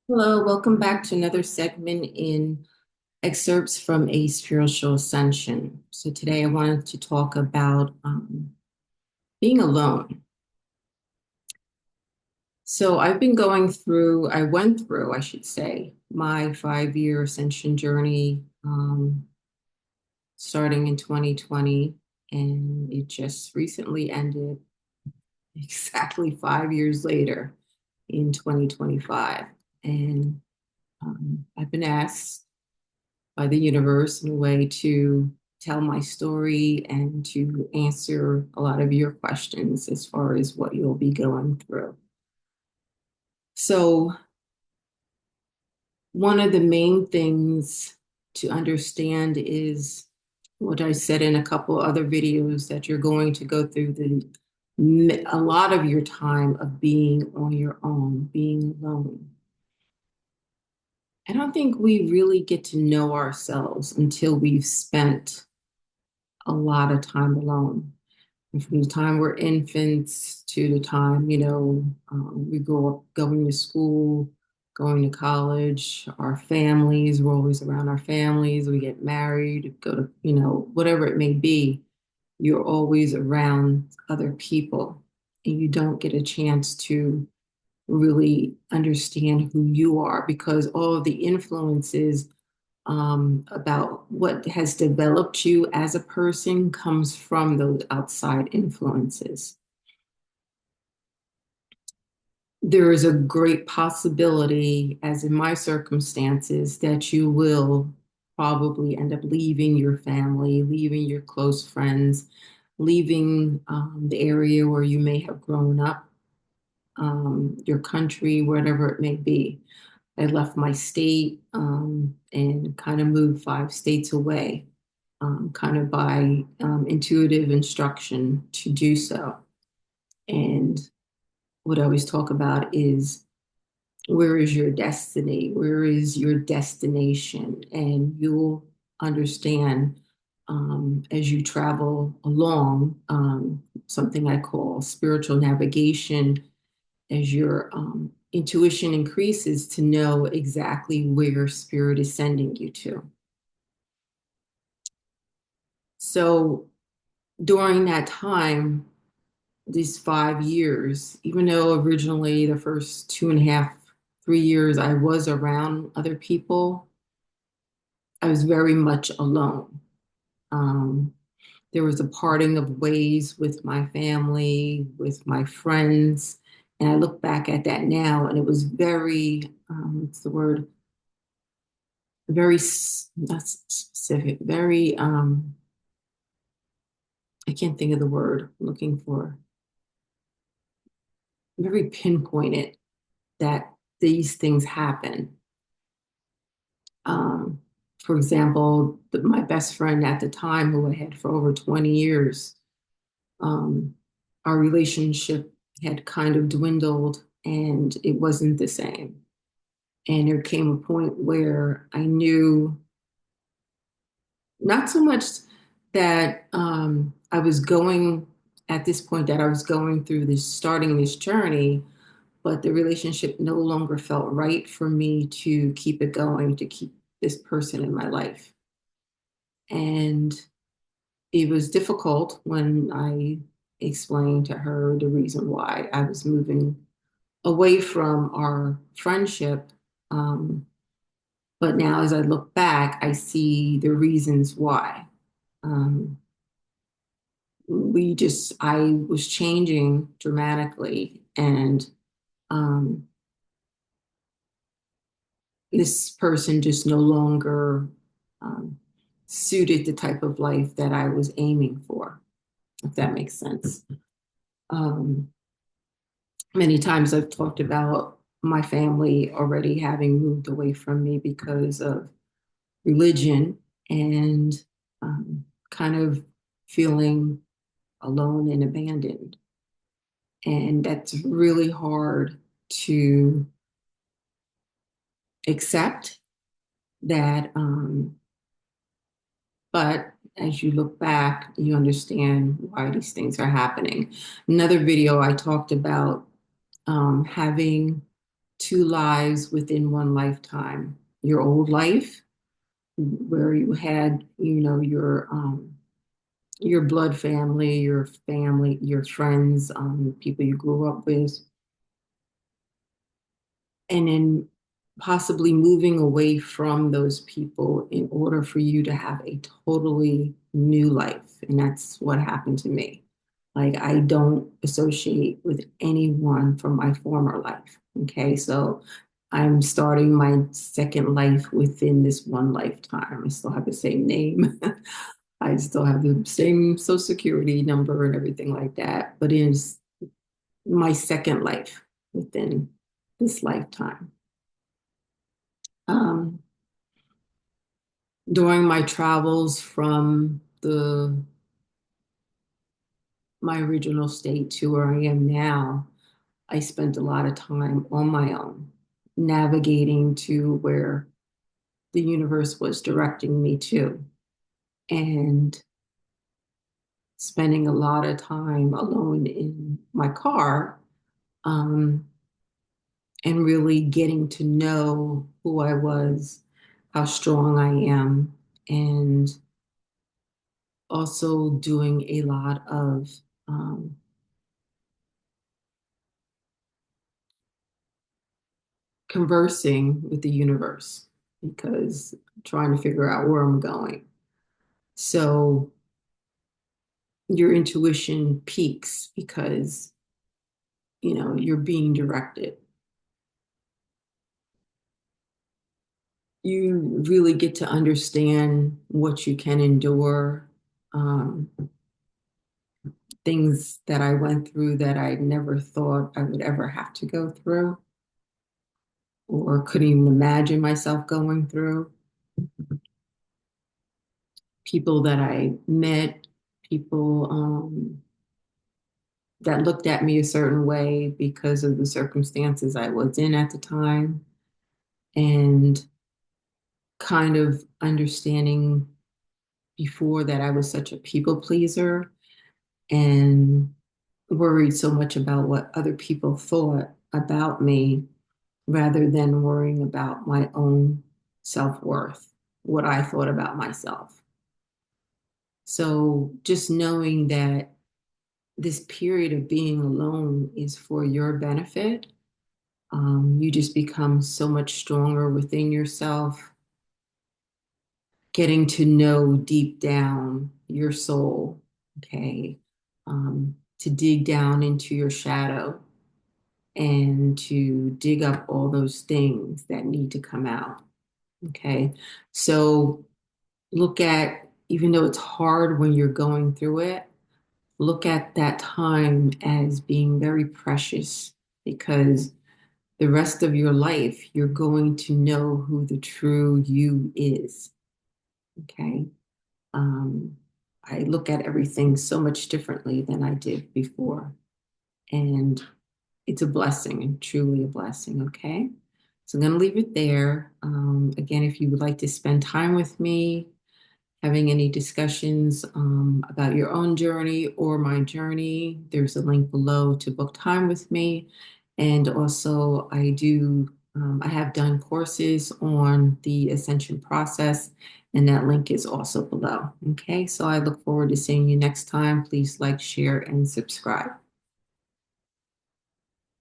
Hello, welcome back to another segment in excerpts from a Spiritual Ascension. So today I wanted to talk about being alone. So I went through, I should say, my 5-year ascension journey starting in 2020, and it just recently ended exactly 5 years later in 2025. And I've been asked by the universe in a way to tell my story and to answer a lot of your questions as far as what you'll be going through. So, one of the main things to understand is what I said in a couple other videos that you're going to go through a lot of your time of being on your own, being alone. I don't think we really get to know ourselves until we've spent a lot of time alone. And from the time we're infants to the time, we grow up going to school, going to college, our families, we're always around our families, we get married, go to, whatever it may be, you're always around other people and you don't get a chance to really understand who you are because all of the influences about what has developed you as a person comes from those outside influences. There is a great possibility, as in my circumstances, that you will probably end up leaving your family, leaving your close friends, leaving the area where you may have grown up, your country, whatever it may be. I left my state and kind of moved 5 states away, kind of by intuitive instruction to do so. And what I always talk about is where is your destiny? Where is your destination? And you'll understand as you travel along something I call spiritual navigation as your intuition increases to know exactly where spirit is sending you to. So during that time, these 5 years, even though originally the first 2.5, 3 years I was around other people, I was very much alone. Um, there was a parting of ways with my family, with my friends. And I look back at that now, and it was very, what's the word? Very, not specific, very, I can't think of the word I'm looking for, very pinpointed that these things happen. Um, for example, my best friend at the time, who I had for over 20 years, um, our relationship had kind of dwindled and it wasn't the same. And there came a point where I knew not so much that I was going at this point that I was going through this, starting this journey, but the relationship no longer felt right for me to keep it going, to keep this person in my life. And it was difficult when I explained to her the reason why I was moving away from our friendship. Um, but now, as I look back, I see the reasons why. Um, I was changing dramatically, and um, this person just no longer um, suited the type of life that I was aiming for, if that makes sense. Um, Many times I've talked about my family already having moved away from me because of religion and kind of feeling alone and abandoned. And that's really hard to accept that. But as you look back, you understand why these things are happening. Another video I talked about having two lives within one lifetime. Your old life, where you had, your blood family, your friends, people you grew up with, and then possibly moving away from those people in order for you to have a totally new life. And that's what happened to me. Like, I don't associate with anyone from my former life. Okay, so I'm starting my second life within this one lifetime. I still have the same name. I still have the same social security number and everything like that, but it is my second life within this lifetime. Um, During my travels from my original state to where I am now, I spent a lot of time on my own, navigating to where the universe was directing me to, and spending a lot of time alone in my car, um, and really getting to know who I was, how strong I am, and also doing a lot of um, conversing with the universe because I'm trying to figure out where I'm going. So your intuition peaks because you're being directed. You really get to understand what you can endure, um, things that I went through that I never thought I would ever have to go through or couldn't even imagine myself going through. People that I met, people that looked at me a certain way because of the circumstances I was in at the time, and kind of understanding before that I was such a people pleaser and worried so much about what other people thought about me rather than worrying about my own self-worth, what I thought about myself. So just knowing that this period of being alone is for your benefit, you just become so much stronger within yourself, getting to know deep down your soul, okay? To dig down into your shadow and to dig up all those things that need to come out, okay? So look at, even though it's hard when you're going through it, look at that time as being very precious because the rest of your life, you're going to know who the true you is. Okay. Um, I look at everything so much differently than I did before. And it's a blessing, truly a blessing. Okay. So I'm going to leave it there. Again, if you would like to spend time with me, having any discussions about your own journey or my journey, there's a link below to book time with me. And also, I have done courses on the ascension process, and that link is also below. Okay, so I look forward to seeing you next time. Please like, share, and subscribe.